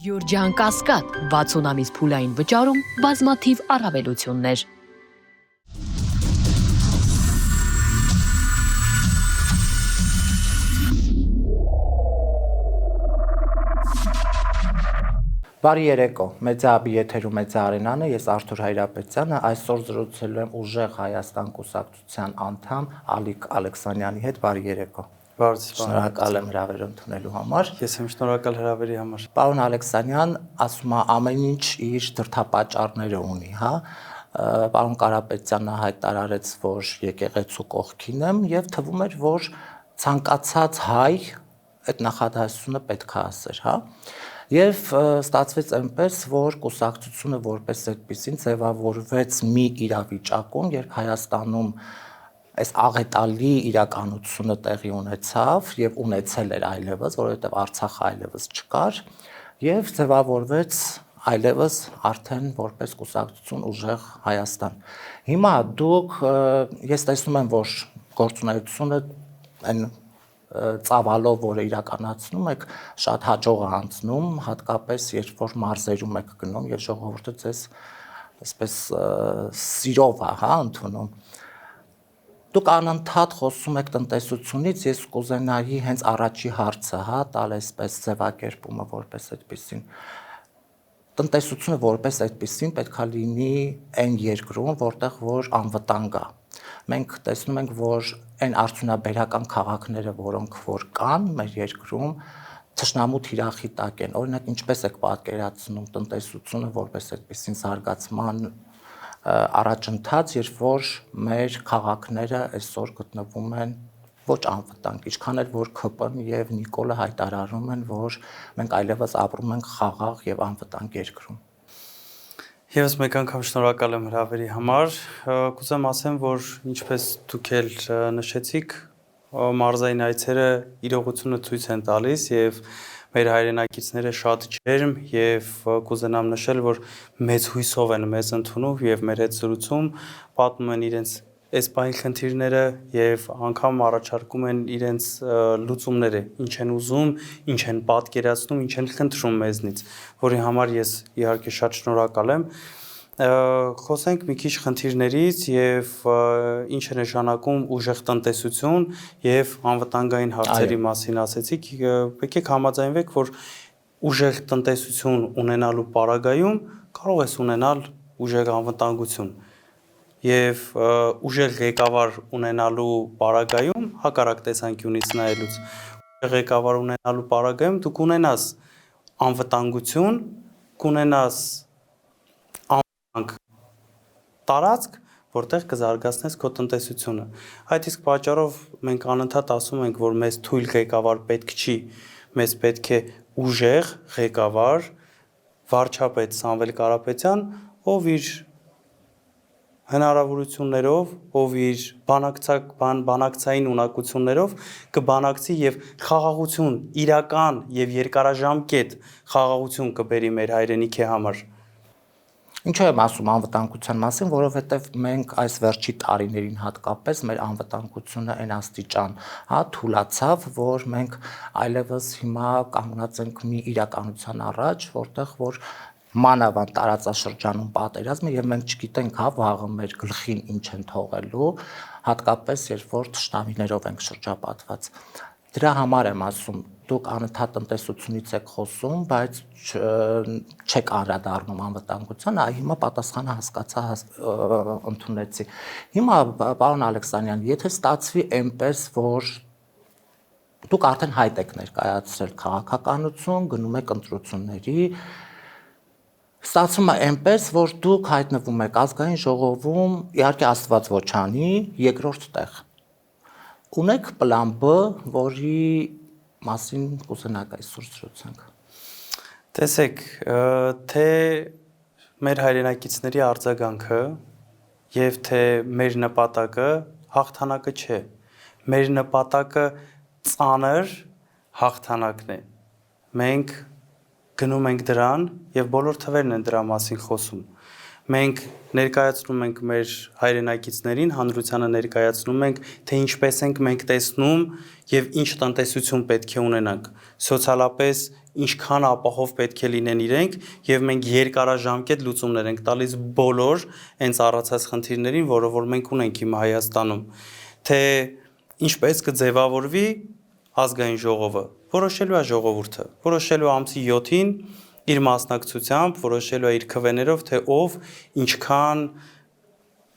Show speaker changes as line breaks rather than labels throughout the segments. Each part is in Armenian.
Յուրջան Կասկադ 60 ամիս փուլային վճարում բազմաթիվ առավելություններ։
Բարի երեկո, Մեծահաբի եթերում Մեծա Արենան է, ես Արթուր Հայրապետյանը, այսօր զրուցելու եմ Ուժեղ Հայաստան կուսակցության անդամ Ալիկ Ալեքսանյանի հետ, բարի երեկո։ Շնորհակալ եմ հրավերը ընդունելու համար։
Ես եմ շնորհակալ հրավերի համար։
Պարոն Ալեքսանյան, ասում է ամեն ինչ իր դրդապատճառները ունի, հա։ Պարոն Կարապետյանը հայտարարեց, որ եկեղեցու կողքին եմ եւ թվում էր, որ ցանկացած հայ այդ նախադասությունը պետք է ասեր, հա։ Եվ ստացվեց այնպես, որ կուսակցությունը որպես այդպեսին ձևավորվեց մի իրավիճակում, երբ Հայաստանում այս աղետալի իրականությունը տեղի ունեցավ եւ ունեցել էր այլևս, որովհետեւ Արցախը այլևս չկար, եւ ձևավորվեց այլևս արդեն որպես կուսակցություն Ուժեղ Հայաստան։ Հիմա դուք ես տեսնում եմ, որ գործունեությունը այն ծավալով, որը իրականացնում եք, շատ հաջող է անցնում, հատկապես երբ որ մարզերում եք գնում եւ ժողովուրդը ձեզ այսպես սիրով է, հա, ընդունում։ Դուք անընդհատ խոսում եք տնտեսությունից, ես կուզենայի հենց առաջի հարցը, հա, տալ այսպես ձևակերպումը որպես այդպեսին։ Տնտեսությունը որպես այդպեսին պետքա լինի այն երկրում, որտեղ որ անվտանգ է։ Մենք տեսնում ենք, որ այն արդյունաբերական քաղաքները, որոնք որ կան մեր երկրում, թշնամու թիրախի տակ են։ Օրինակ, ինչպես եք պատկերացնում տնտեսությունը որպես այդպեսին զարգացման առաջընթաց, երբ որ մեր քաղաքները այսօր գտնվում են ոչ անվտանգ, ինչքան էլ որ ՔՊ-ն եւ Նիկոլը հայտարարում են, որ մենք այլևս ապրում ենք խաղաղ եւ անվտանգ երկրում։
Եվս մեկ անգամ շնորհակալ եմ հրավերի համար։ Կուզեմ ասեմ, որ ինչպես դուք էլ նշեցիք, մարզային այցերը իրողությունը ցույց են տալիս եւ մեր հայրենակիցները շատ ջերմ եւ կուզենամ նշել, որ մեծ հույսով են մեզ ընդունում եւ մեր հետ զրուցում, պատմում են իրենց այս պահի խնդիրները եւ անգամ առաջարկում են իրենց լուծումները, ինչ են ուզում, ինչ են պատկերացնում, ինչ են խնդրում մեզնից, որի համար ես իհարկե շատ շնորհակալ եմ։ Խոսենք մի քիչ խնդիրներից եւ ինչ է նշանակում ուժեղ տնտեսություն եւ անվտանգային հարցերի մասին ասեցիք, եկեք համաձայնվեք, որ ուժեղ տնտեսություն ունենալու պարագայում կարող ես ունենալ ուժեղ անվտանգություն եւ ուժեղ ղեկավար ունենալու պարագայում հակառակ տեսանկյունից նայելուց ուժեղ ղեկավար ունենալու պարագայում դու կունենաս անվտանգություն, կունենաս անվտանգ տարածք, որտեղ կզարգացնես քո տնտեսությունը։ Այդ իսկ պատճառով մենք անընդհատ ասում ենք, որ մեզ թույլ ղեկավար պետք չի, մեզ պետք է ուժեղ ղեկավար, վարչապետ Սամվել Կարապետյան, ով իր հնարավորություններով, ով իր բանակցային ունակություններով կբանակցի եւ խաղաղություն, իրական եւ երկարաժամկետ խաղաղություն կբերի մեր հայրենիքի համար։
Ինչու եմ ասում անվտանգության մասին, որովհետև մենք այս վերջի տարիներին հատկապես մեր անվտանգությունը այն աստիճան, հա, թուլացավ, որ մենք այլևս հիմա կանգնած ենք մի իրականության առաջ, որտեղ որ մանավանդ տարածաշրջանում պատերազմը եւ մենք չգիտենք, հա, վաղը մեր գլխին ինչ են թողելու, հատկապես երբ որ թշնամիներով ենք շրջապատված։ Դրա համար եմ ասում, դուք անընդհատ տնտեսությունից եք խոսում, բայց չեք անդրադառնում անվտանգությանը, հիմա պատասխանը հասկացա, ընդունեցի։ Հիմա պարոն Ալեքսանյան, եթե ստացվի այնպես, որ դուք արդեն հայտ եք ներկայացրել քաղաքականություն, գնում եք ընտրությունների, ստացվում է այնպես, որ դուք հայտնվում եք ազգային ժողովում, իհարկե Աստված ոչ անի, երկրորդ տեղ։ Ունեք պլան B, որի մասին կուզենաք այսօր զրուցենք։
Տեսեք, թե մեր հայրենակիցների արձագանքը եւ թե մեր նպատակը հաղթանակը չէ։ Մեր նպատակը ծանր հաղթանակն է։ Մենք գնում ենք դրան եւ բոլոր թվերն են դրա մասին խոսում։ Մենք ներկայացնում ենք մեր հայրենակիցներին, հանրությանը ներկայացնում ենք, թե ինչպես ենք մենք տեսնում եւ ինչ տնտեսություն պետք է ունենանք։ Սոցիալապես ինչքան ապահով պետք է լինեն իրենք եւ մենք երկարաժամկետ լուծումներ ենք տալիս բոլոր հենց առացած խնդիրներին, որը որ մենք ունենք հիմա Հայաստանում, թե ինչպես կձևավորվի ազգային ժողովը, որոշելու է ժողովուրդը, որոշելու ամսի 7-ին իր մասնակցությամբ, որոշելու է իր քվեներով, թե ով ինչքան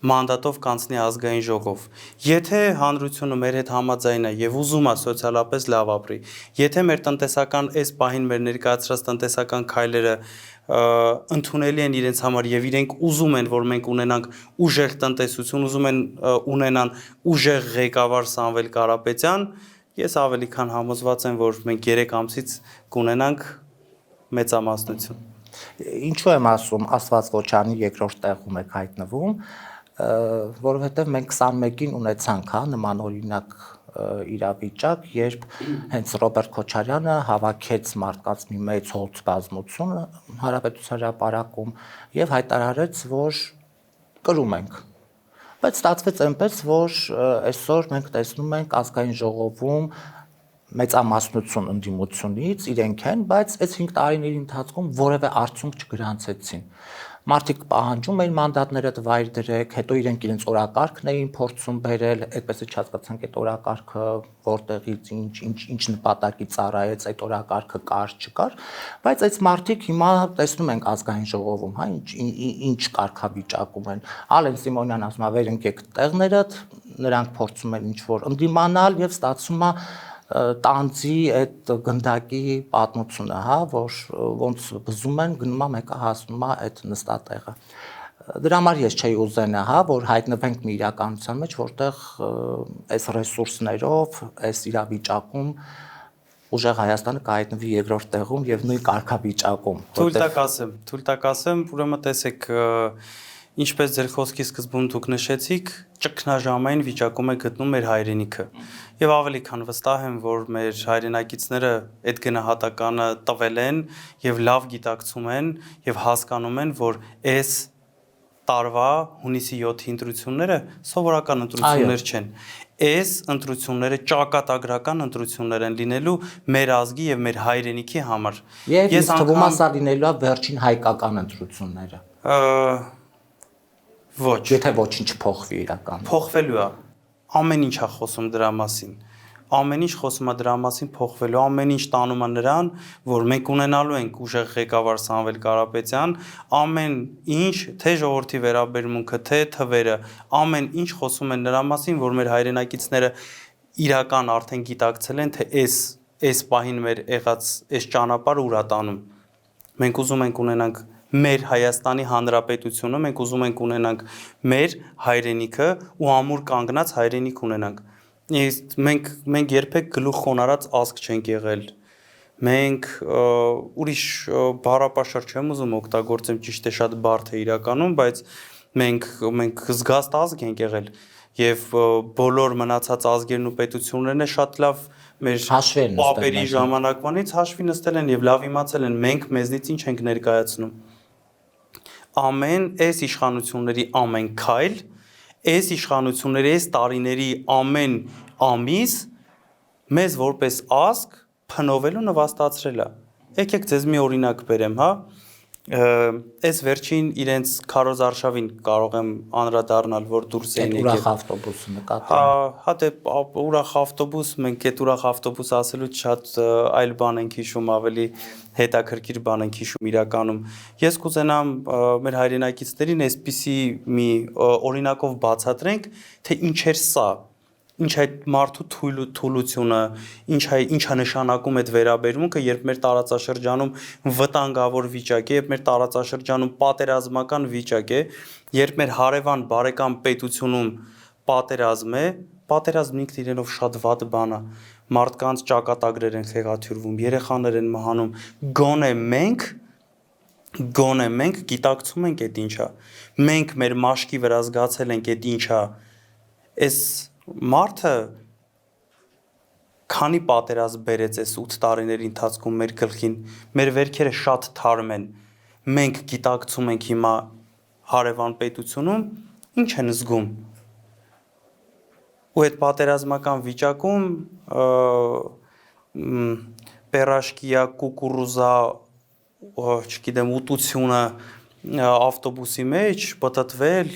մանդատով կանցնի ազգային ժողով։ Եթե հանրությունը մեր հետ համաձայն է եւ ուզում է սոցիալապես լավ ապրի, եթե մեր տնտեսական այս պահին մեր ներկայացրած տնտեսական քայլերը ընդունելի են իրենց համար եւ իրենք ուզում են, որ մենք ունենանք ուժեղ տնտեսություն, ուզում են ունենան ուժեղ ղեկավար Սամվել Կարապետյան, ես ավելի քան համոզված եմ, որ մենք 3 ամսից կունենանք մեծամասնություն։
Ինչու եմ ասում, Աստված Ոչանի երկրորդ տեղում եք հայտնվում, որովհետև մենք 21-ին ունեցանք, նման օրինակ իրավիճակ, երբ հենց Ռոբերտ Քոչարյանը հավաքեց մարդկանց մի մեծ հոլց բազմություն Հանրապետության հրապարակում եւ հայտարարեց, որ կրում ենք։ Բայց ստացվեց այնպես, որ այսօր մենք տեսնում ենք ազգային ժողովում մեծամասնություն ընդդիմությունից իրենք են, բայց այս 5 տարիների ընթացքում որևէ արդյունք չգրանցեցին։ Մարդիկ պահանջում էին մանդատները վայր դրեք, հետո իրենք իրենց օրակարգն էին փորձում բերել, այդպես է չհասկացանք այդ օրակարգը որտեղից ինչ նպատակի ծառայեց, այդ օրակարգը կար, չկար, բայց այս մարդիկ հիմա տեսնում ենք ազգային ժողովում, ինչ կարգավիճակում են։ Ալեն Սիմոնյան ասում է, վեր ընկեք տեղներդ, նրանք փորձում են ինչ-որ ընդդիմանալ եւ ստացվում է տանձի այդ գնդակի պատմությունը, որ ոնց բզում են, գնում է մեկը հասնում է այդ նստատեղը։ Դրա համար ես չէի ուզենա, որ հայտնվենք մի իրականության մեջ, որտեղ այս ռեսուրսներով, այս իրավիճակում ուժեղ Հայաստանը կհայտնվի երկրորդ տեղում եւ նույն կարգավիճակում։
Թույլ տակ ասեմ, ուրեմն տեսեք, ինչպես ձեր խոսքի սկզբում դուք նշեցիք, ճգնաժամային վիճակում է գտնում մեր հայրենիքը։ Եվ ավելի քան վստահ եմ, որ մեր հայրենակիցները այդ գնահատականը տվել են եւ լավ գիտակցում են եւ հասկանում են, որ այս տարվա հունիսի 7-ի ընտրությունները սովորական ընտրություններ չեն։ Այս ընտրությունները ճակատագրական ընտրություններ են լինելու մեր ազգի եւ մեր հայրենիքի համար։
Եվ ես թվում է սա լինելու է վերջին հայկական ընտրությունները։
Ոչ։
Եթե ոչինչ փոխվի իրական։
Փոխվելու է։ Ամեն ինչ է խոսում դրա մասին։ Ամեն ինչ խոսում է դրա մասին փոխվելու, ամեն ինչ տանում է նրան, որ մենք ունենալու ենք ուժեղ ղեկավար Սամվել Կարապետյան, ամեն ինչ, թե ժողովրդի վերաբերմունքը, թե թվերը, ամեն ինչ խոսում են նրա մասին, որ մեր հայրենակիցները իրական արդեն գիտակցել են, թե այս պահին մեր եղած այս ճանապարհը ուր է տանում։ Մենք ուզում ենք ունենանք մեր Հայաստանի Հանրապետությունը, մենք ուզում ենք ունենանք մեր հայրենիքը ու ամուր կանգնած հայրենիք ունենանք։ Մենք երբեք գլուխ խոնարհած ազգ չենք եղել։ Մենք ուրիշ բառապաշար չեմ ուզում օգտագործեմ, ճիշտ է շատ բարդ է իրականում, բայց մենք զգաստ ազգ ենք եղել եւ բոլոր մնացած ազգերն ու պետություններն է շատ լավ մեր պապերի ժամանակվանից հաշվի նստել են եւ լավ իմացել են մենք մեզնից ինչ ենք ներկայացնում։ Ամեն այս իշխանությունների ամեն քայլ, այս իշխանությունների այս տարիների ամեն ամիս մեզ որպես ազգ փնովելու նվաստացրել է։ Եկեք ձեզ մի օրինակ բերեմ, այս վերջին իրենց Քարոզ Արշավին կարող եմ անդրադառնալ, որ դուրս էին
եկել։ Ուրախ ավտոբուսը նկատի։
Հա դե ուրախ ավտոբուս, մենք այդ ուրախ ավտոբուս ասելուց շատ այլ բան ենք հիշում, ավելի հետաքրքիր բան ենք հիշում իրականում։ Ես կուզենամ մեր հայրենակիցներին այսպիսի մի օրինակով բացատրենք, թե ինչ էր սա, ինչ այդ մարդու թուլությունը, ինչա նշանակում այդ վերաբերմունքը, երբ մեր տարածաշրջանում վտանգավոր վիճակ է, երբ մեր տարածաշրջանում պատերազմական վիճակ է, երբ մեր հարևան բարեկամ պետությունում պատերազմ է, պատերազմն ինքն իրենով շատ վատ բան է, մարդկանց ճակատագրեր են խեղաթյուրվում, երեխաներ են մահանում, գոնե մենք գիտակցում ենք այդ ինչա, մենք մեր մաշկի վրա զգացել ենք այդ ինչա, այս մարդը քանի պատերազմ բերեց այս 8 տարիների ընթացքում մեր գլխին, մեր վերքերը շատ թարմ են, մենք գիտակցում ենք հիմա հարևան պետությունում, ինչ են զգում։ Ու այդ պատերազմական վիճակում պերաշկիա, կուկուրուզա, չգիտեմ, ուտությունը ավտոբուսի մեջ պատտվել,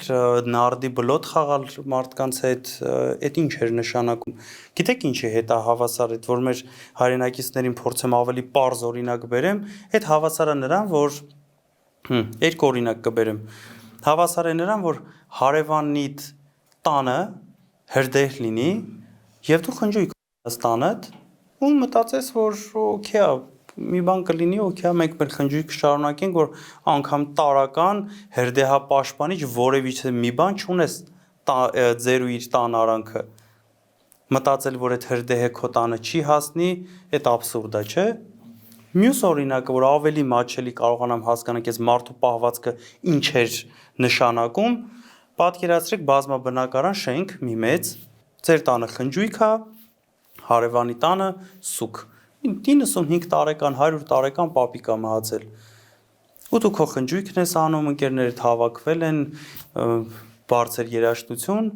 նարդի բլոտ խաղալ մարդկանց հետ, այդ ինչ էր նշանակում։ Գիտեք ինչի հետ է հավասար, այդ որ մեր հայրենակիցներին փորձեմ ավելի պարզ օրինակ բերեմ, այդ հավասար է նրան, որ երկու օրինակ կբերեմ։ Հավասար է նրան, որ հարևանիդ տանը հրդեհ լինի, եւ դու խնջույք ունես տանդ, ու մտածես, որ օքեյ է, մի բան կլինի, օքեյ, մենք մեր խնջույքը շարունակենք, որ անգամ տարական հրդեհապաշտպանիչ որևիցե մի բան չունես ձեր ու իր տան արանքը։ Մտածել, որ այդ հրդեհը քո տանը չի հասնի, այդ աբսուրդ է, չէ՞։ Մյուս օրինակը, որ ավելի մատչելի կարողանամ հասկանալ, այս մարդու պահվածքը ինչ էր նշանակում, պատկերացրեք բազմաբնակարան շենք մի մեծ, ձեր տանը խնջույք է, հարևանի տանը սուկ։ 95 տարեկան, 100 տարեկան պապիկ է մահացել։ Ու դու քո խնջույքն ես անում, ընկերներդ հավաքվել են, բարձր երաժշտություն,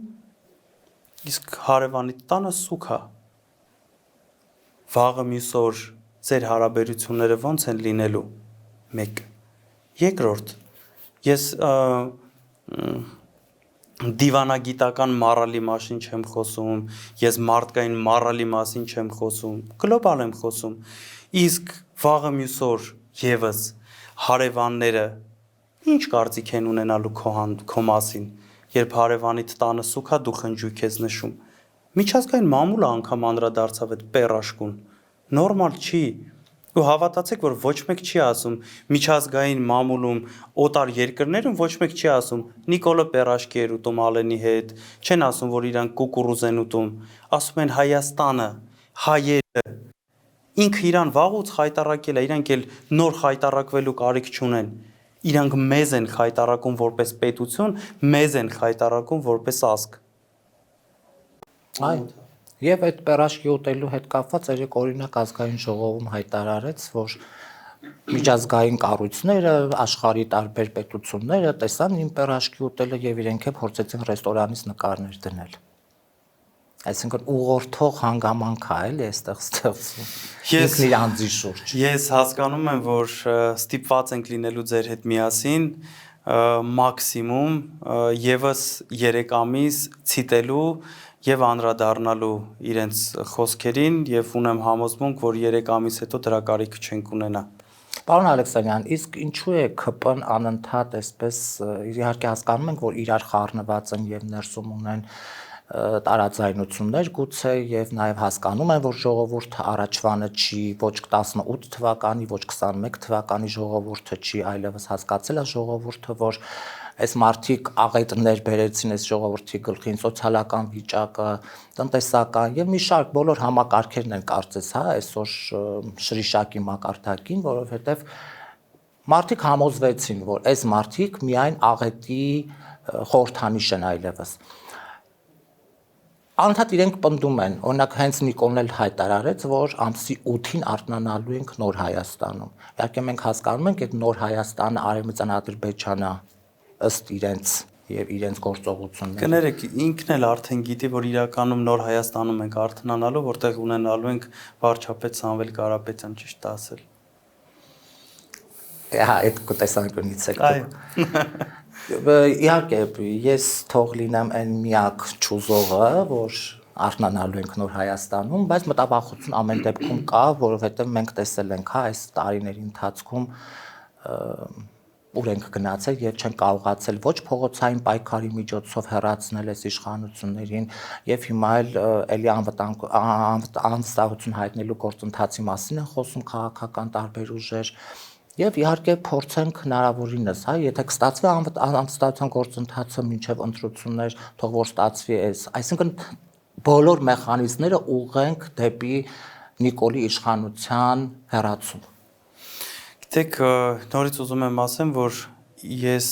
իսկ հարևանի տանը սուկ է։ Վաղը մյուս օր ձեր հարաբերությունները ո՞նց են լինելու։ 1. Երկրորդ, ես դիվանագիտական մառալի մասին չեմ խոսում, ես մարդկային մառալի մասին չեմ խոսում, գլոբալ եմ խոսում, իսկ վաղը մյուս օր եւս հարևանները ինչ կարծիք են ունենալու քո մասին, երբ հարևանիդ տանը սուքա դու խնջույք ես նշում, միջազգային մամուլը անգամ անդրադարձավ այդ պերաշկուն, նորմալ չի, ու հավատացեք, որ ոչ մեկ չի ասում միջազգային մամուլում օտար երկրներում ոչ մեկ չի ասում Նիկոլը պերաշկի էր ուտում Ալենի հետ, չեն ասում, որ իրանք կուկուրուզ են ուտում, ասում են Հայաստանը, հայերը, ինքը իրան վաղուց խայտարակել է, իրանք էլ նոր խայտարակվելու կարիք չունեն, իրանք մեզ են խայտարակում որպես պետություն, մեզ են խայտարակում որպես ազգ։
Այո։ Եվ այդ պերաշկի ուտելու հետ կապված երեք օրինակ ազգային ժողովում հայտարարեց, որ միջազգային կառույցները, աշխարհի տարբեր պետությունները տեսան իմ պերաշկի ուտելը եւ իրենք է փորձեցին ռեստորանից նկարներ դնել։ Այսինքն ուղղորդող հանգամանք է, էլի այստեղ ստեղծվում։ Ինքն իր անձի շուրջ։
Ես հասկանում եմ, որ ստիպված ենք լինելու ձեր հետ միասին մաքսիմում եւս 3 ամիս ցիտելու եւ անդրադառնալու իրենց խոսքերին եւ ունեմ համոզմունք, որ 3 ամիս հետո դրա կարիք չենք ունենա։
Պարոն Ալեքսանյան, իսկ ինչու է ԿՊ-ն անընդհատ այսպես իհարկե հասկանում ենք, որ իրար խառնված են եւ ներսում ունեն տարաձայնություններ գուցե եւ նաեւ հասկանում են, որ ժողովուրդը առաջվանը չի ոչ 18 թվականի, ոչ 21 թվականի ժողովուրդը չի, այլևս հասկացել է ժողովուրդը, որ այս մարդիկ աղետներ բերեցին այս ժողովրդի գլխին, սոցիալական վիճակը, տնտեսական եւ մի շարք բոլոր համակարգերն են կարծես, հա, այսօր շրիշակի մակարդակին, որովհետեւ մարդիկ համոզվեցին, որ այս մարդիկ միայն աղետի խորհրդանիշ են այլևս։ Անընդհատ իրենք պնդում են, օրինակ հենց Նիկոլն էլ հայտարարեց, որ ամսի 8-ին արթնանալու ենք Նոր Հայաստանում։ Իհարկե մենք հասկանում ենք, այդ Նոր Հայաստանը Արևմտյան Ադրբեջանը ըստ իրենց եւ իրենց գործողությունների։
Կներեք, ինքն էլ արդեն գիտի, որ իրականում Նոր Հայաստանում ենք արթնանալու, որտեղ ունենալու ենք վարչապետ Սամվել Կարապետյան, ճիշտ ասել։
Հա, այդ տեսանկյունից եք։ Իհարկե, ես թող լինեմ այն միակ ճուզողը, որ արթնանալու ենք Նոր Հայաստանում, բայց մտավախություն ամեն դեպքում կա, որովհետև մենք տեսել ենք, հա, այս տարիների ընթացքում ուր ենք գնացել եւ չեն կարողացել ոչ փողոցային պայքարի միջոցով հեռացնել այս իշխանություններին եւ հիմա էլի անվտանգություն հայտնելու գործընթացի մասին են խոսում քաղաքական տարբեր ուժեր եւ իհարկե փորձենք հնարավորինս, հա, եթե կստացվի անվտանգության գործընթացը մինչեւ ընտրություններ, թող որ ստացվի այս, այսինքն բոլոր մեխանիզմները ուղղենք դեպի Նիկոլի իշխանության հեռացում։
Գիտեք, նորից ուզում եմ ասեմ, որ ես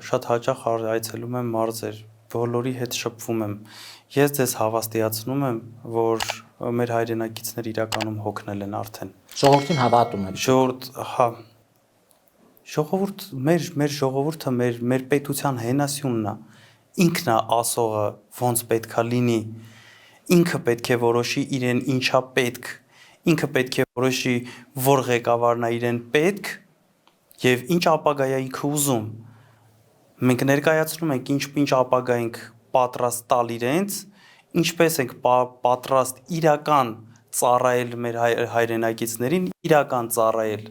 շատ հաճախ այցելում եմ մարզեր, բոլորի հետ շփվում եմ։ Ես ձեզ հավաստիացնում եմ, որ մեր հայրենակիցները իրականում հոգնել են արդեն։
Ժողովրդին հավատում են։
Ժողովուրդ, հա։ Ժողովուրդ, մեր ժողովուրդը մեր պետության հենասյունն է։ Ինքն է ասողը ոնց պետքա լինի։ Ինքը պետք է որոշի իրեն ինչա պետք, ինքը պետք է որոշի որ ղեկավարն է իրեն պետք եւ ինչ ապագա է ինքը ուզում։ Մենք ներկայացնում ենք ինչ ապագա ենք պատրաստ տալ իրենց, ինչպես ենք պատրաստ իրական ծառայել մեր հայրենակիցներին, իրական ծառայել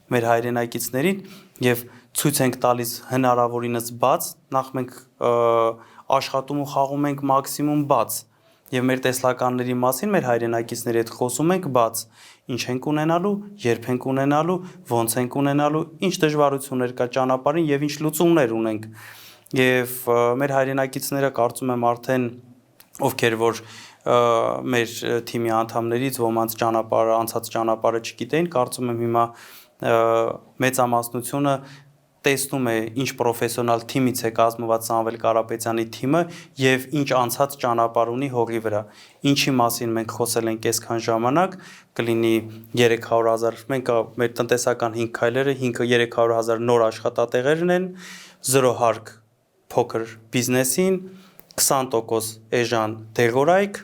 մեր հայրենակիցներին եւ ցույց ենք տալիս հնարավորինս բաց, նախ մենք աշխատում ու խաղում ենք մաքսիմում բաց եւ մեր տեսլականների մասին մեր հայրենակիցների հետ խոսում ենք բաց, ինչ ենք ունենալու, երբ ենք ունենալու, ոնց ենք ունենալու, ինչ դժվարություններ կա ճանապարհին եւ ինչ լուծումներ ունենք։ Եվ մեր հայրենակիցները կարծում եմ արդեն ովքեր որ մեր թիմի անդամներից ոմանց ճանապարհը, անցած ճանապարհը չգիտեին, կարծում եմ հիմա մեծամասնությունը տեսնում է ինչ պրոֆեսիոնալ թիմից է կազմված Սամվել Կարապետյանի թիմը եւ ինչ անցած ճանապարհ ունի հողի վրա։ Ինչի մասին մենք խոսել ենք այսքան ժամանակ, կլինի 300,000, մենք մեր տնտեսական 5 քայլերը 300,000 նոր աշխատատեղերն են, 0 հարկ փոքր բիզնեսին, 20% էժան դեղորայք,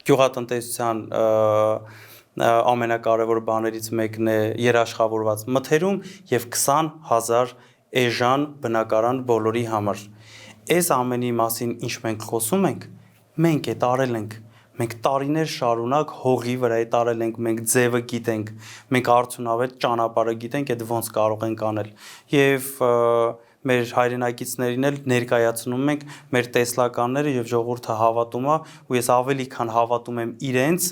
գյուղատնտեսության ամենակարևոր բաներից մեկն է երաշխավորված մթերում եւ 20,000 էժան բնակարան բոլորի համար։ Այս ամենի մասին ինչ մենք խոսում ենք, մենք է տարել ենք, մենք տարիներ շարունակ հողի վրա է տարել ենք, մենք ձևը գիտենք, մենք արդյունավետ ճանապարհը գիտենք, այդ ոնց կարող ենք անել։ Եվ մեր հայրենակիցներին էլ ներկայացնում ենք մեր տեսլականները եւ ժողովուրդը հավատում է ու ես ավելի քան հավատում եմ իրենց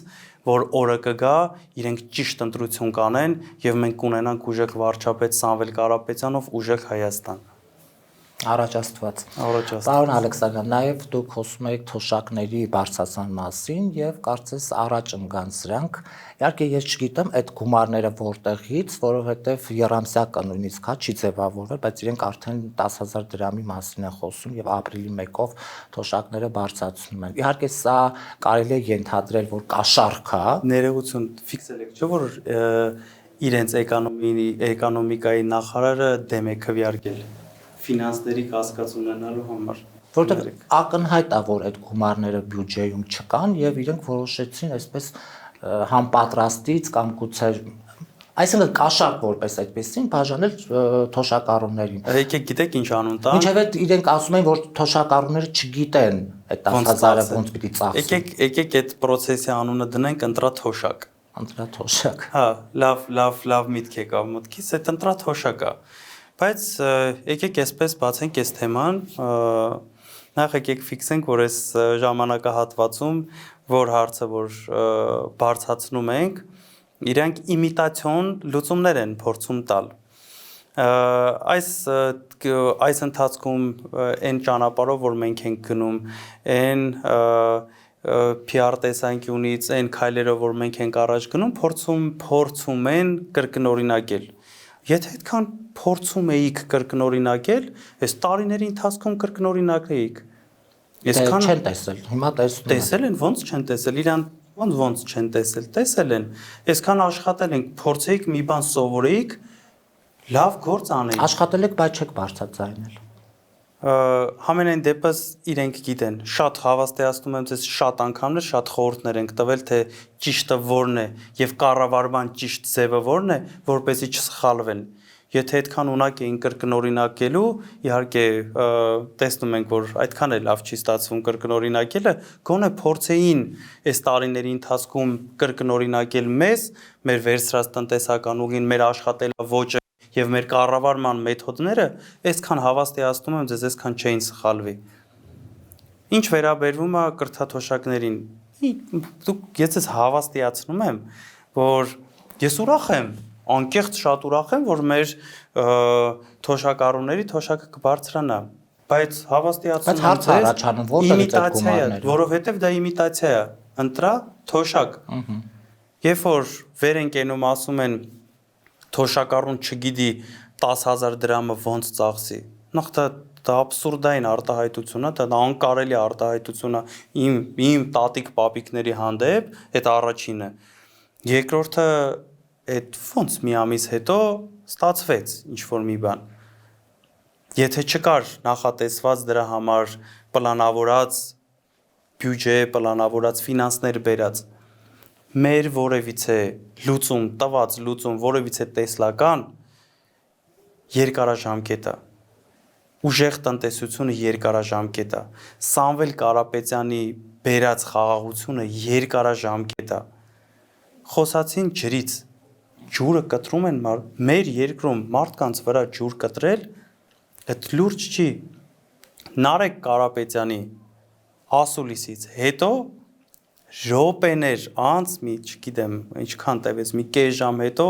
որ օրը կգա, իրենք ճիշտ ընտրություն կանեն եւ մենք կունենանք ուժեղ վարչապետ Սամվել Կարապետյանով ուժեղ Հայաստան։
Առաջ Աստված։
Առաջ Աստված։
Պարոն Ալեքսանդրյան, նաև դուք խոսում եք թոշակների բարձրացման մասին եւ կարծես առաջ ընկան սրանք։ Իհարկե ես չգիտեմ այդ գումարները որտեղից, որովհետեւ երամսյակը նույնիսկ հա չի ձևավորվել, բայց իրենք արդեն 10,000 դրամի մասին են խոսում եւ ապրիլի 1-ով թոշակները բարձրացնում են։ Իհարկե սա կարելի է ենթադրել, որ կաշառք է։
Ներողություն, ֆիքսել եք, չէ՞ որ իրենց էկոնոմիկայի նախարարը դեմ է քվեարկել ֆինանսների կասկած ունենալու համար։
Որտեղ ակնհայտ է, որ այդ գումարները բյուջեում չկան եւ իրենք որոշեցին այսպես համ պատրաստից կամ գուցե այսինքն կաշառք որպես այդպեսին բաժանել թոշակառուներին։
Եկեք գիտեք ինչ անուն տան։
Ինչեւ իրենք ասում են, որ թոշակառուները չգիտեն այդ 10,000-ը ոնց պիտի ծախսեն։
Եկեք այդ process-ի անունը դնենք ընտրաթոշակ։
Ընտրաթոշակ։
Հա, լավ միտք եկավ մտքից, այդ ընտրաթոշակ է։ Բայց եկեք այսպես բացենք այս թեման, նախ եկեք ֆիքսենք, որ այս ժամանակահատվածում որ հարցը որ բարձրացնում ենք, իրանք իմիտացիոն լուծումներ են փորձում տալ։ Այս ընթացքում այն ճանապարհով որ մենք ենք գնում, այն PR տեսանկյունից, այն քայլերով որ մենք ենք առաջ գնում, փորձում են կրկնօրինակել։ Եթե այդքան փորձում էիք կրկնօրինակել, այս տարիների ընթացքում կրկնօրինակեիք։
Այսքան չեն տեսել, հիմա տեսնում են։
Տեսել են, ոնց չեն տեսել, իրան ոնց չեն տեսել, տեսել են։ Այսքան աշխատել ենք, փորձեիք մի բան սովորեիք, լավ գործ անեիք։
Աշխատել եք, բայց չեք բարձրացնել։
Համենայն դեպս իրենք գիտեն, շատ հավաստիացնում եմ ձեզ շատ անգամներ, շատ խորհուրդներ ենք տվել, թե ճիշտը որն է եւ կառավարման ճիշտ ձևը որն է, որպեսզի չսխալվեն։ Եթե այդքան ունակ էին կրկնօրինակելու, իհարկե տեսնում ենք, որ այդքան է լավ չի ստացվում կրկնօրինակելը, գոնե փորձեին այս տարիների ընթացքում կրկնօրինակել մեզ, մեր վերցրած տնտեսական ուղին, մեր աշխատելաոճը եւ մեր կառավարման մեթոդները, այսքան հավաստիացնում եմ ձեզ, այսքան չէին սխալվի։ Ինչ վերաբերվում է կրթաթոշակներին, ես ձեզ հավաստիացնում եմ, որ ես ուրախ եմ, անկեղծ շատ ուրախ եմ, որ մեր թոշակառուների թոշակը կբարձրանա, բայց հավաստիացնում եմ ձեզ, իմիտացիա է, որովհետեւ դա իմիտացիա է, ընտրա թոշակ։ Երբ որ վեր են կենում ասում են թոշակառուն չգիտի 10,000 դրամը ոնց ծախսի։ Նախ դա աբսուրդային արտահայտություն է, դա անկարելի արտահայտություն է իմ տատիկ պապիկների հանդեպ, այդ առաջինը։ Երկրորդը այդ ոնց մի ամիս հետո ստացվեց ինչ որ մի բան։ Եթե չկար նախատեսված դրա համար պլանավորած բյուջե, պլանավորած ֆինանսներ բերած, մեր որևիցե լուծում, տված լուծում, որևիցե տեսլական երկարաժամկետ է։ Ուժեղ տնտեսությունը երկարաժամկետ է։ Սամվել Կարապետյանի բերած խաղաղությունը երկարաժամկետ է։ Խոսացին ջրից, ջուրը կտրում են մեր երկրում մարդկանց վրա ջուր կտրել, այդ լուրջ չի։ Նարեկ Կարապետյանի ասուլիսից հետո րոպեներ անց մի, չգիտեմ, ինչքան տևեց, մի կես ժամ հետո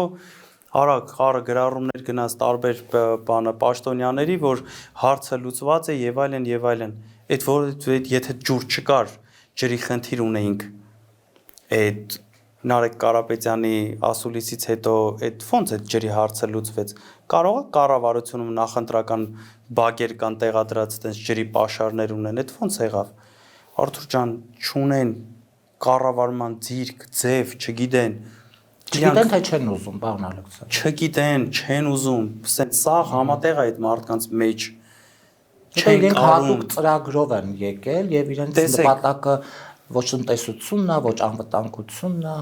արագ խառը գրառումներ գնաց տարբեր բանը պաշտոնյաների, որ հարցը լուծված է եւ այլն եւ այլն։ Այդ որ եթե ջուր չկար, ջրի խնդիր ունեինք։ Այդ Նարեկ Կարապետյանի ասուլիսից հետո այդ ոնց այդ ջրի հարցը լուծվեց։ Կարող է կառավարությունում նախընտրական բակեր կան տեղադրած այդպես ջրի պաշարներ ունեն, այդ ոնց եղավ։ Արթուր ջան, չունեն կառավարման ձիրք, ձև, չգիտեն։
Չգիտեն թե չեն ուզում, պարոն Ալեքսանդր։
Չգիտեն, չեն ուզում, սա համատեղ է այդ մարդկանց մեջ։
Իրենք հատուկ ծրագրով են եկել եւ իրենց նպատակը ոչ տնտեսությունն է, ոչ անվտանգությունն է։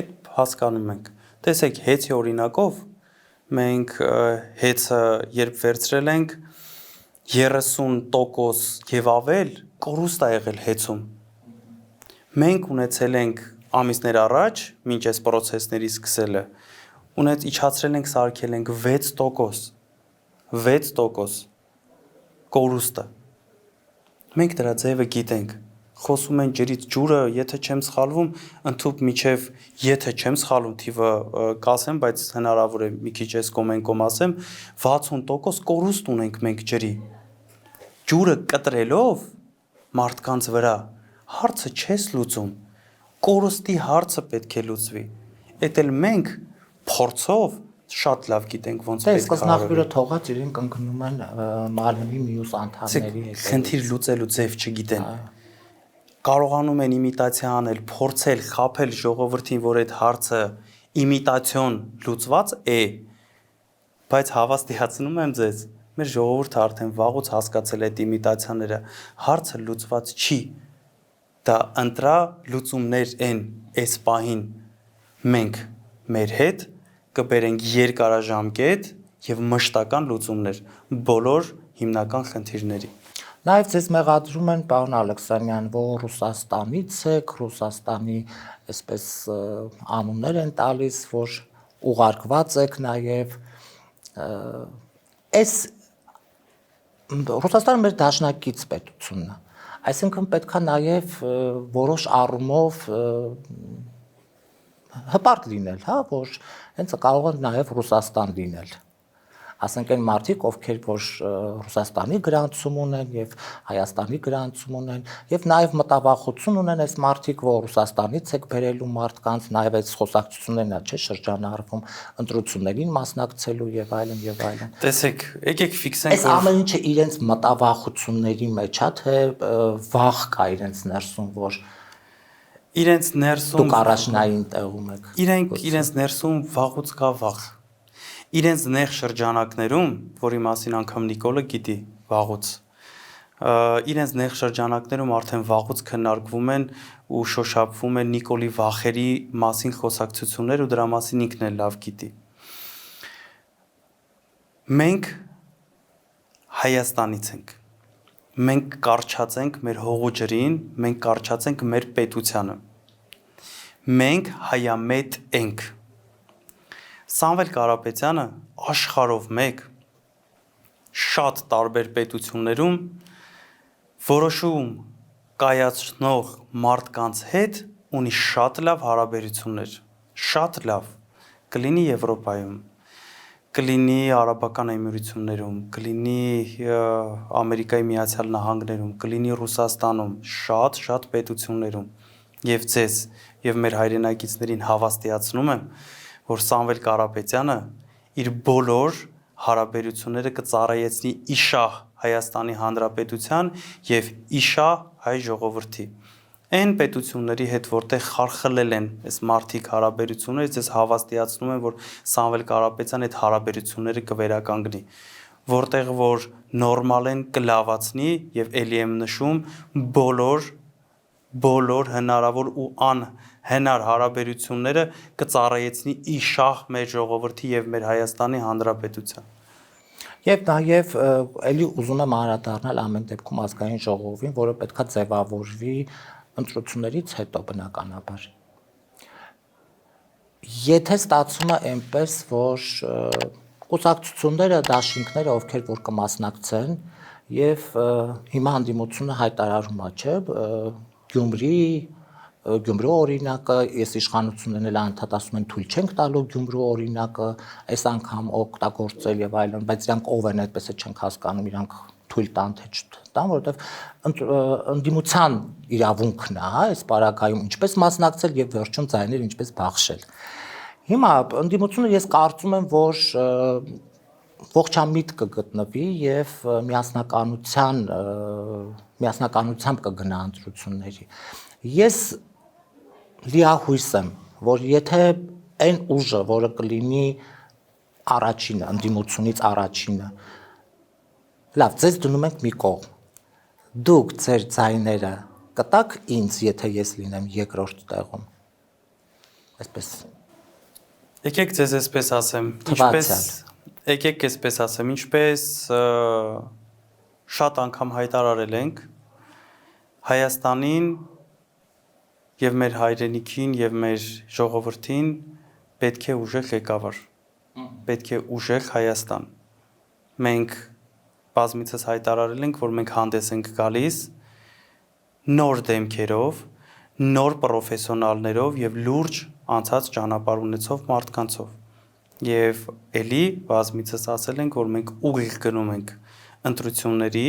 Այդ հասկանում ենք։ Տեսեք, հեծի օրինակով մենք հեծը երբ վերցրել ենք 30% եւ ավել կորուստ է եղել հեծում։ Մենք ունեցել ենք ամիսներ առաջ, մինչ այս process-ների սկսելը, իջացրել ենք, սարքել ենք 6%։ 6% կորուստը։ Մենք դրա ձևը գիտենք։ Խոսում են ջրից ջուրը, եթե չեմ սխալվում, ընդհանուր միջև, եթե չեմ սխալվում, թիվը կասեմ, բայց հնարավոր է մի քիչ էս կոմենկոմ ասեմ, 60% կորուստ ունենք մենք ջրի։ Ջուրը կտրելով մարդկանց վրա հարցը չես լուծում։ Կորուստի հարցը պետք է լուծվի։ Էդ էլ մենք փորձով շատ լավ գիտենք ոնց պետք է։
Սկզբնախորը թողած իրենք ընկնում են մարմնի մյուս անդամների հետ։
Խնդիր լուծելու ձև չգիտեն։ Կարողանում են իմիտացիա անել, փորձել, խաբել ժողովրդին, որ այդ հարցը իմիտացիոն լուծված է, բայց հավաստիացնում եմ ձեզ, մեր ժողովուրդը արդեն վաղուց հասկացել է այդ իմիտացիաները, հարցը լուծված չի, դա ընտրա լուծումներ են այս պահին, մենք մեր հետ կբերենք երկարաժամկետ և մշտական լուծումներ բոլոր հիմնական խնդիրների։
Նաև ձեզ մեղադրում են, պարոն Ալեքսանյան, որ Ռուսաստանից եք, Ռուսաստանի այսպես անուններ են տալիս, որ ուղարկված եք նաև, այս Ռուսաստանը մեր դաշնակից պետությունն է, այսինքն պետք է նաև որոշ առումով հպարտ լինել, հա, որ հենց կարող է նաև Ռուսաստան լինել։ Ասենք այն մարդիկ, ովքեր որ Ռուսաստանի գրանցում ունեն եւ Հայաստանի գրանցում ունեն եւ նաեւ մտավախություն ունեն այս մարդիկ, որ Ռուսաստանից եք բերելու մարդկանց, նաեւ այս խոսակցություններն է, չէ, շրջանառվում ընտրություններին մասնակցելու եւ այլն եւ այլն։
Տեսեք, եկեք ֆիքսենք,
այս ամեն ինչը իրենց մտավախությունների մեջ է, թե վախ կա իրենց ներսում, որ
իրենց ներսում
դուք առաջնային տեղում եք։
Իրենց ներսում վաղուց կա վախ։ Իրենց նեղ շրջանակներում, որի մասին անգամ Նիկոլը գիտի վաղուց, իրենց նեղ շրջանակներում արդեն վաղուց քննարկվում են ու շոշափվում են Նիկոլի վախերի մասին խոսակցություններ ու դրա մասին ինքն էլ լավ գիտի։ Մենք Հայաստանից ենք։ Մենք կարճած ենք մեր հողու ջրին, մենք կարճած ենք մեր պետությանը։ Մենք հայամետ ենք։ Սամվել Կարապետյանը աշխարհով մեկ շատ տարբեր պետություններում որոշում կայացնող մարդկանց հետ ունի շատ լավ հարաբերություններ, շատ լավ, կլինի Եվրոպայում, կլինի Արաբական Էմիրություններում, կլինի Ամերիկայի Միացյալ Նահանգներում, կլինի Ռուսաստանում, շատ պետություններում եւ ձեզ եւ մեր հայրենակիցներին հավաստիացնում եմ, որ Սամվել Կարապետյանը իր բոլոր հարաբերությունները կծառայեցնի իշահ Հայաստանի Հանրապետության եւ իշահ հայ ժողովրդի։ Այն պետությունների հետ, որտեղ խարխլել են այս մարդիկ հարաբերությունները, ես հավաստիացնում եմ, որ Սամվել Կարապետյանը այդ հարաբերությունները կվերականգնի, որտեղ որ նորմալ են կլավացնի եւ ելի եմ նշում բոլոր հնարավոր ու հնար հարաբերությունները կծառայեցնի իշահ մեր ժողովրդի եւ մեր Հայաստանի Հանրապետության։
Եվ նաև էլի ուզում եմ անդրադառնալ ամեն դեպքում ազգային ժողովին, որը պետքա ձևավորվի ընտրություններից հետո բնականաբար։ Եթե ստացվում է այնպես, որ կուսակցությունները, դաշինքները, ովքեր որ կմասնակցեն, եւ հիմա հանդիմությունը հայտարարում է, չէ, Գյումրու օրինակը, ես իշխանություններն էլ անդադ ասում են թույլ չենք տալու Գյումրու օրինակը, այս անգամ օգտագործել եւ այլն, բայց իրանք ով են, այդպես է չենք հասկանում, իրանք թույլ տան թե չտան, որովհետեւ ընդդիմության իրավունքն է, հա, այս պարագայում ինչպես մասնակցել եւ վերջում ձայներ ինչպես բախշել։ Հիմա ընդդիմությունը ես կարծում եմ, որ ողջամիտ կգտնվի եւ միասնականությամբ կգնա ընտրությունների։ Ես լիահույս եմ, որ եթե այն ուժը, որը կլինի առաջինը, ընդդիմությունից առաջինը, լավ, ձեզ դնում ենք մի կողմ, դուք ձեր ձայները կտաք ինձ, եթե ես լինեմ երկրորդ տեղում, այսպես։
Եկեք ձեզ այսպես ասեմ, ինչպես շատ անգամ հայտարարել ենք, Հայաստանին եւ մեր հայրենիքին եւ մեր ժողովրդին պետք է ուժեղ ղեկավար, պետք է ուժեղ Հայաստան։ Մենք բազմիցս հայտարարել ենք, որ մենք հանդես ենք գալիս նոր դեմքերով, նոր պրոֆեսիոնալներով եւ լուրջ անցած ճանապարհ ունեցող մարդկանցով։ Եվ էլի բազմիցս ասել ենք, որ մենք ուղիղ գնում ենք ընտրությունների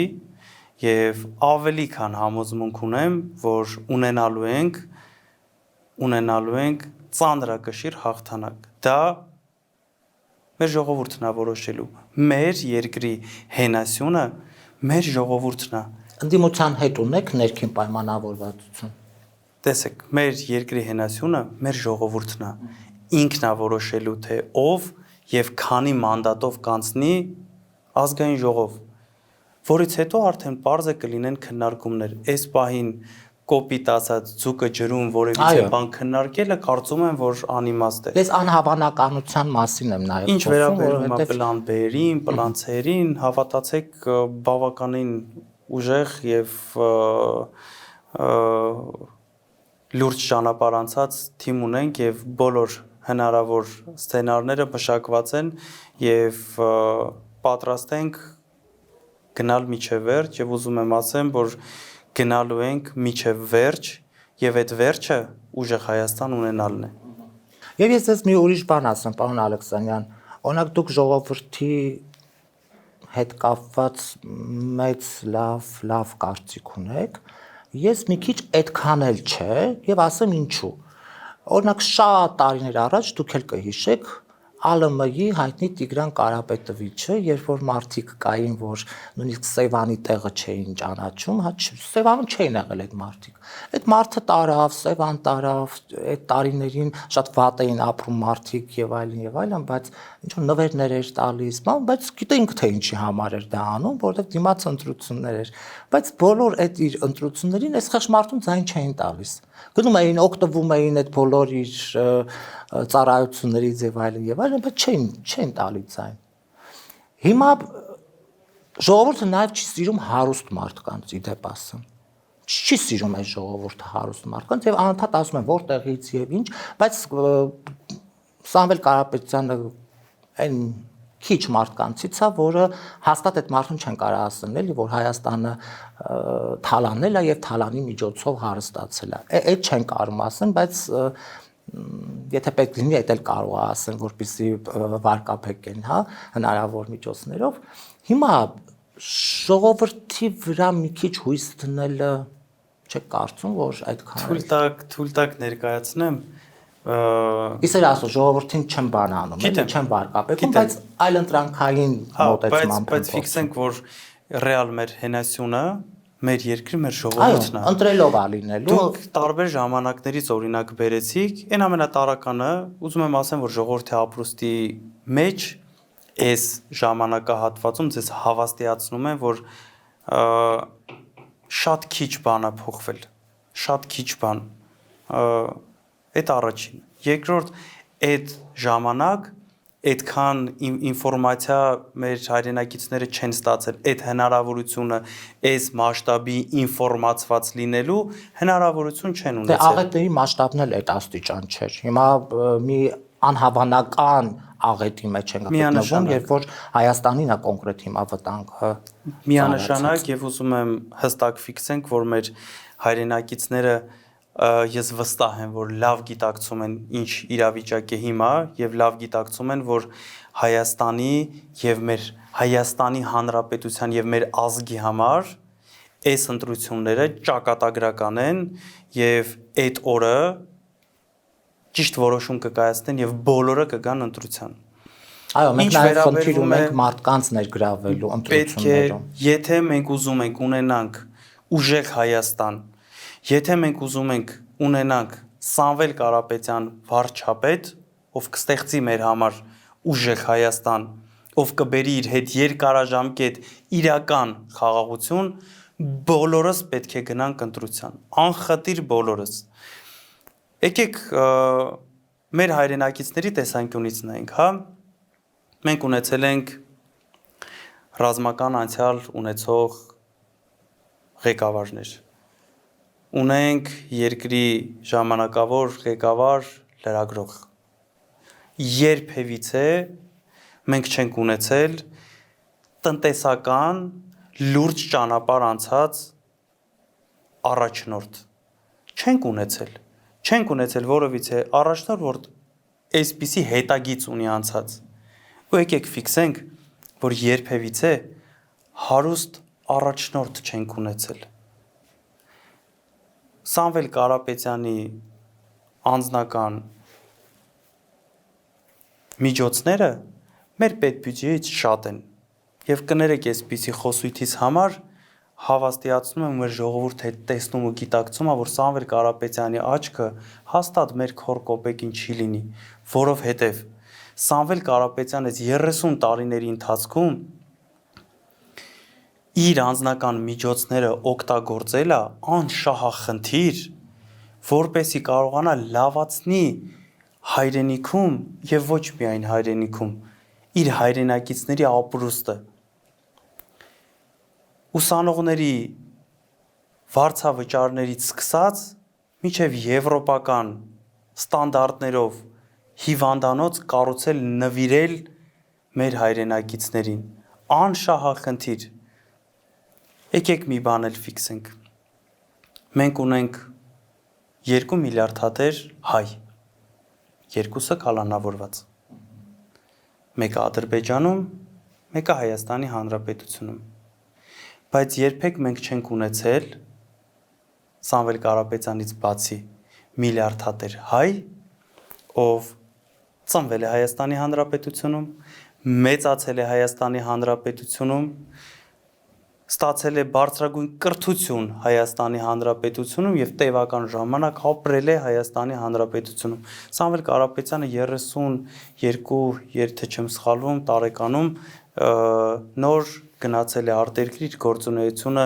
եւ ավելի քան համոզմունք ունեմ, որ ունենալու ենք ծանրակշիռ հաղթանակ։ Դա մեր ժողովուրդն է որոշելու։ Մեր երկրի հենասյունը մեր ժողովուրդն է։
Ընդդիմության հետ ունեք ներքին պայմանավորվածություն։
Տեսեք, մեր երկրի հենասյունը մեր ժողովուրդն է։ Ինքն է որոշելու, թե ով եւ քանի մանդատով կանցնի ազգային ժողով, որից հետո արդեն պարզ է կլինեն քննարկումներ։ Այս պահին կոպիտ ասած ձուկը ջրում որևիցե բան քննարկելը կարծում եմ, որ անիմաստ է։
Ես անհավանականության մասին եմ նաեւ
Ինչ վերաբերում է պլան B-ին, պլան C-ին, հավատացեք, բավականին ուժեղ եւ լուրջ ճանապարհ անցած թիմ ունենք եւ բոլոր հնարավոր սցենարները մշակված են եւ պատրաստ ենք գնալ միջև վերջ եւ ուզում եմ ասեմ, որ գնալու ենք միջև վերջ եւ այդ վերջը ուժեղ Հայաստան ունենալն է։
Եվ ես ձեզ մի ուրիշ բան ասեմ, պարոն Ալեքսանյան, օրինակ դուք ժողովրդի հետ կապված մեծ լավ կարծիք ունեք, ես մի քիչ այդքան էլ չէ եւ ասեմ ինչու։ Օրինակ շատ տարիներ առաջ դուք էլ կհիշեք ԱԼՄ-ի հայտնի Տիգրան Կարապետովիչը, երբ որ մարդիկ կային, որ նույնիսկ Սևանի տեղը չէին ճանաչում, հա Սևանում չէին եղել այդ մարդիկ։ Այդ մարդը տարավ, Սևան տարավ, այդ տարիներին շատ վատ էին ապրում մարդիկ եւ այլն, բայց ինչ-որ նվերներ էր տալիս, բայց գիտեինք թե ինչի համար էր դա անում, որովհետեւ դիմաց ընտրություններ էր, բայց բոլոր այդ իր ընտրություններին այս խեղճ մարդուն ձայն չէին տալիս։ Գնում էին, օգտվում էին այդ բոլոր իր ծառայություններից եւ այլն, բայց չեն տալի ձայն։ Հիմա ժողովուրդը նաեւ չի սիրում հարուստ մարդկանց, իդեպ ասեմ։ Չի սիրում այս ժողովուրդը հարուստ մարդկանց եւ անընդհատ ասում են որտեղից եւ ինչ, բայց Սամվել Կարապետյանը այն քիչ մարդկանցից է, որը հաստատ այդ մարդուն չեն կարող ասել, էլի, որ Հայաստանը թալանել է եւ թալանի միջոցով հարստացել է։ Այդ չեն կարող ասեն, բայց եթե պետք լինի, այդ էլ կարող է ասեն, որպեսզի վարկաբեկեն, հա, հնարավոր միջոցներով։ Հիմա ժողովրդի վրա մի քիչ հույս դնելը չեք կարծում, որ այդքան
Թույլ տակ ներկայացնեմ
Իսկ ասո ժողովրդին չեմ բան անում, չեմ վարկաբեկում, բայց այլ ընտրանքային մոտեցմամբ։
Բայց ֆիքսենք, որ ռեալ մեր հենասյունը, մեր երկրի, մեր ժողովուրդն է։
Այո, ընտրելով է լինելու։
Դուք տարբեր ժամանակներից օրինակ բերեցիք, այն ամենատարականը, ուզում եմ ասեմ, որ ժողովրդի ապրուստի մեջ այս ժամանակահատվածում ձեզ հավաստիացնում եմ, որ շատ քիչ բան է փոխվել, շատ քիչ բան։ Այդ առաջին։ Երկրորդ, այդ ժամանակ այդքան ինֆորմացիա մեր հայրենակիցները չեն ստացել, այդ հնարավորությունը այս մասշտաբի ինֆորմացված լինելու հնարավորություն չեն
Դե
ունեցել։
աղետների մասշտաբն էլ այդ աստիճան չէր։ Հիմա մի անհավանական աղետի մեջ ենք գտնվում, երբ որ Հայաստանին է կոնկրետ հիմա վտանգը։
Միանշանակ եւ ուզում եմ հստակ ֆիքսենք, որ մեր հայրենակիցները ես վստահ եմ, որ լավ գիտակցում են ինչ իրավիճակ է հիմա եւ լավ գիտակցում են, որ Հայաստանի եւ մեր Հայաստանի Հանրապետության եւ մեր ազգի համար այս ընտրությունները ճակատագրական են եւ այդ օրը ճիշտ որոշում կկայացնեն եւ բոլորը կգան ընտրության։
Այո, մենք նաեւ խնդիր ունենք մարդկանց ներգրավելու ընտրություններում։
Եթե մենք ուզում ենք ունենանք ուժեղ Հայաստան, եթե մենք ուզում ենք ունենանք Սամվել Կարապետյան վարչապետ, ով կստեղծի մեր համար ուժեղ Հայաստան, ով կբերի իր հետ երկարաժամկետ իրական խաղաղություն, բոլորս պետք է գնանք ընտրության, անխտիր բոլորս։ Եկեք մեր հայրենակիցների տեսանկյունից նայենք, հա։ Մենք ունեցել ենք ռազմական անցյալ ունեցող ղեկավարներ։ Ունենք երկրի ժամանակավոր ղեկավար լրագրող։ Երբևիցե մենք չենք ունեցել տնտեսական լուրջ ճանապարհ անցած առաջնորդ։ Չենք ունեցել որովիցե առաջնորդ, որ այսպիսի հետագիծ ունի անցած։ Ու եկեք ֆիքսենք, որ երբևիցե հարուստ առաջնորդ չենք ունեցել։ Սամվել Կարապետյանի անձնական միջոցները մեր պետբյուջեից շատ են եւ կներեք այսպիսի խոսույթից համար հավաստիացնում եմ մեր ժողովուրդը տեսնում ու գիտակցում, որ Սամվել Կարապետյանի աչքը հաստատ մեր քոր կոպեկին չի լինի, որովհետեւ Սամվել Կարապետյանը 30 տարիների ընթացքում իր անձնական միջոցները օգտագործել է անշահախնդիր, որպեսզի կարողանա լավացնի հայրենիքում եւ ոչ միայն հայրենիքում իր հայրենակիցների ապրուստը։ Ուսանողների վարձավճարներից սկսած մինչև եվրոպական ստանդարտներով հիվանդանոց կառուցել նվիրել մեր հայրենակիցներին անշահախնդիր։ Եկեք մի բան էլ ֆիքսենք։ Մենք ունենք 2 միլիարդ հատեր հայ, երկուսը կալանավորված։ Մեկը Ադրբեջանում, մեկը Հայաստանի Հանրապետությունում։ Բայց երբեք մենք չենք ունեցել Սամվել Կարապետյանից բացի միլիարդ հատեր հայ, ով ծնվել է Հայաստանի Հանրապետությունում, մեծացել է Հայաստանի Հանրապետությունում, ստացել է բարձրագույն կրթություն Հայաստանի Հանրապետությունում եւ տևական ժամանակ ապրել է Հայաստանի Հանրապետությունում։ Սամվել Կարապետյանը 32, եթե չեմ սխալվում, տարեկանում նոր գնացել է արտերկիր գործունեությունը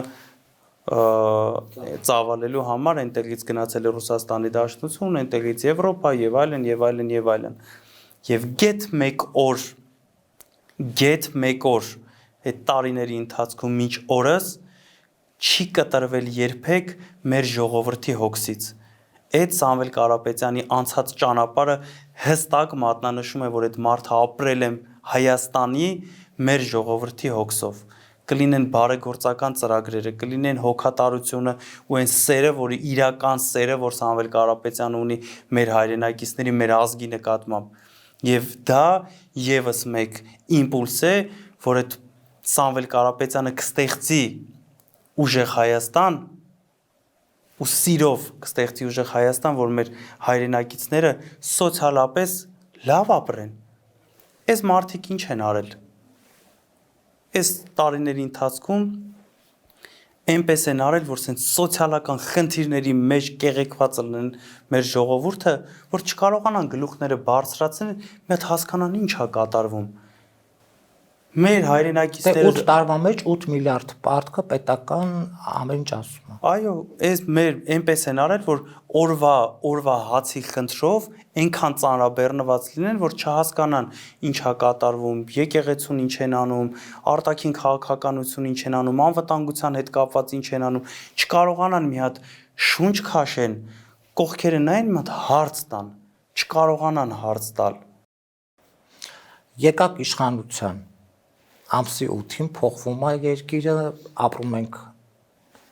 ծավալելու համար, այնտեղից գնացել է Ռուսաստանի Դաշնություն, այնտեղից Եվրոպա եւ այլն եւ այլն եւ այլն։ Եվ գեթ մեկ օր այդ տարիների ընթացքում մինչ օրս չի կտրվել երբեք մեր ժողովրդի հոգսից։ Այդ Սամվել Կարապետյանի անցած ճանապարհը հստակ մատնանշում է, որ այդ մարդը ապրել է Հայաստանի մեր ժողովրդի հոգսով։ Կլինեն բարեգործական ծրագրերը, կլինեն հոգատարությունը ու այն սերը, որը իրական սերը, որ Սամվել Կարապետյանը ունի մեր հայրենակիցների, մեր ազգի նկատմամբ։ Եվ դա եւս մեկ իմպուլս է, որ այդ Սամվել Կարապետյանը կստեղծի ուժեղ Հայաստան ու սիրով կստեղծի ուժեղ Հայաստան, որ մեր հայրենակիցները սոցիալապես լավ ապրեն։ Այս մարդիկ ինչ են արել։ Այս տարիների ընթացքում այնպես են արել, որ սենց սոցիալական խնդիրների մեջ կեղեքված լինեն մեր ժողովուրդը, որ չկարողանան գլուխները բարձրացնել, մի հատ հասկանան ինչ է կատարվում։ Մեր
Դե
հայրենակիցները
8 տարվա մեջ 8 միլիարդ պարտքը պետական ամեն ինչ ասում է։
այո, այս մեր այնպես են արել, որ օրվա հացի խնդրով այնքան ծանրաբեռնված լինեն, որ չհասկանան ինչա կատարվում, եկեղեցուն ինչ են անում, արտաքին քաղաքականություն ինչ են անում, անվտանգության հետ կապված ինչ են անում, չկարողանան մի հատ շունչ քաշեն, կողքերը նայեն մի հատ հարց տան, չկարողանան հարց տալ։
Եկակ իշխանության ամսի 8-ին փոխվում է երկիրը, ապրում ենք։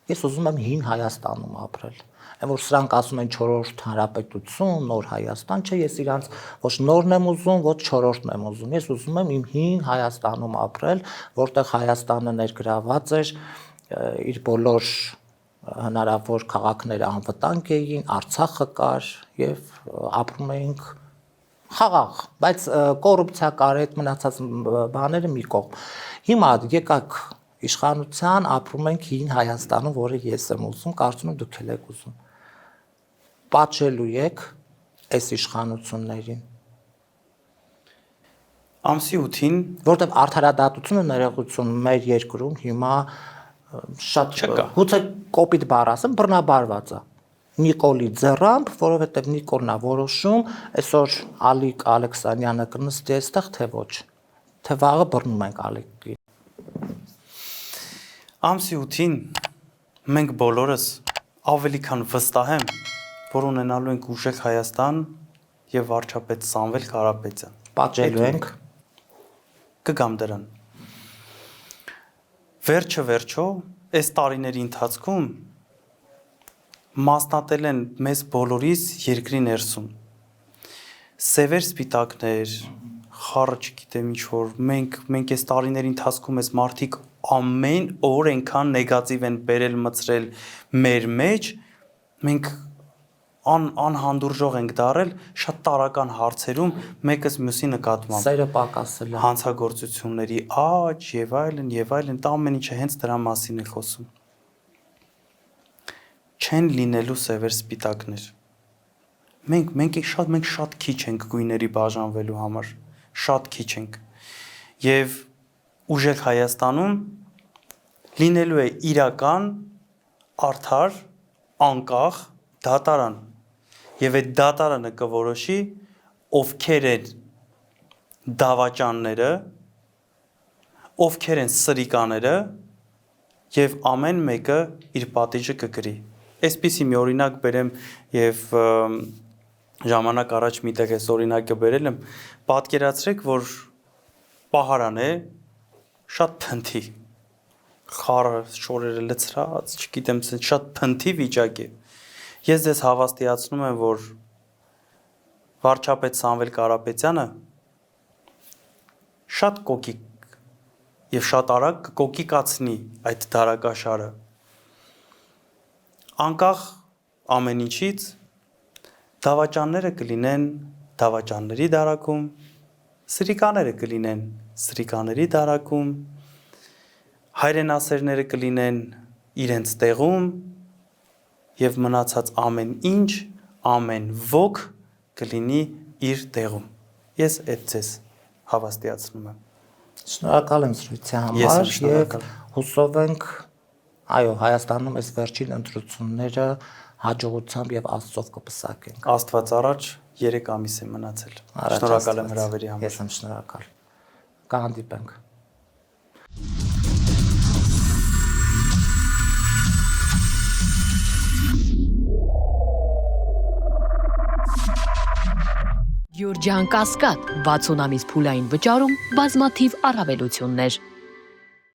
Ես ուզում եմ հին Հայաստանում ապրել։ Այն որ սրանք ասում են 4-րդ հանրապետություն, նոր Հայաստան, չէ, ես իրանց ոչ նորն եմ ուզում, ոչ 4-րդն եմ ուզում։ Ես ուզում եմ իմ հին Հայաստանում ապրել, որտեղ Հայաստանը ներգրաված էր իր բոլոր հնարավոր քաղաքները անվտանգ էին, Արցախը կար եւ ապրում էինք խաղաղ, բայց կոռուպցիա կար, այդ մնացած բաները մի կողմ։ Հիմա եկակ իշխանության, ապրում ենք հին Հայաստանում, որը ես եմ ուզում, կարծում եմ դուք էլ եք ուզում։ Պատժելու եք այս իշխանություններին,
Ամսի 8-ին
որտեղ արդարադատությունը ներողություն մեր երկրում հիմա շատ
Չկա։
գուցե կոպիտ բառ ասեմ, բռնաբարված է։ Նիկոլի ձեռամբ, որովհետև Նիկոլն է որոշում, այսօր Ալիկ Ալեքսանյանը կնստի այստեղ, թե ոչ, թե վաղը բռնում ենք Ալիկի։
Ամսի 8-ին մենք բոլորս ավելի քան վստահ եմ, որ ունենալու ենք ուժեղ Հայաստան եւ վարչապետ Սամվել Կարապետյան։
Պատժելու ենք։
Կգամ դրան։ Վերջը, այս տարիների ընթացքում մասնատել են մեզ բոլորիս երկրի ներսում։ Սևեր սպիտակներ, խառը չգիտեմ ինչ որ, մենք այս տարիների ընթացքում այս մարդիկ ամեն օր այնքան նեգատիվ են բերել մծրել մեր մեջ, մենք անհանդուրժող ենք դարել շատ տարական հարցերում մեկս մյուսի նկատմամբ։
Սերը պակասել է։
Հանցագործությունների աճ եւ այլն, դա ամեն ինչը հենց դրա մասին է խոսում։ Չեն լինելու սևեր սպիտակներ։ Մենք շատ քիչ ենք գույների բաժանվելու համար, շատ քիչ ենք։ Եվ ուժեղ Հայաստանում լինելու է իրական, արդար, անկախ դատարան։ Եվ այդ դատարանը կորոշի ովքեր են դավաճանները, ովքեր են սրիկաները եւ ամեն մեկը իր պատիժը կգրի։ Այսպիսի մի օրինակ բերեմ եւ ժամանակ առաջ միտեղ այս օրինակը բերել եմ, պատկերացրեք, որ պահարան է, շատ փնթի, խառը շորերը լցրած, չգիտեմ, շատ փնթի վիճակ է։ Ես ձեզ հավաստիացնում եմ, որ վարչապետ Սամվել Կարապետյանը շատ կոկիկ եւ շատ արագ կոկիկացնի այդ դարակաշարը։ Անկախ ամեն ինչից դավաճանները կլինեն դավաճանների դարակում, սրիկաները կլինեն սրիկաների դարակում, հայրենասերները կլինեն իրենց տեղում եւ մնացած ամեն ինչ, ամեն ոք կլինի իր տեղում։ Ես այդ ձեզ հավաստիացնում եմ։
Շնորհակալ եմ զրույցի
Ես եմ
համար եւ
շնորհակալ։
հուսով ենք, այո, Հայաստանում այս վերջին ընտրությունները հաջողությամբ եւ Աստծով կպսակենք։
Աստված առաջ 3 ամիս է մնացել։
Առաջ
Շնորհակալ եմ
Աստված։
հրավերի համար։
Ես եմ շնորհակալ։ Կհանդիպենք։
Գյուրջան Կասկադ 60 ամիս փուլային վճարում բազմաթիվ առավելություններ։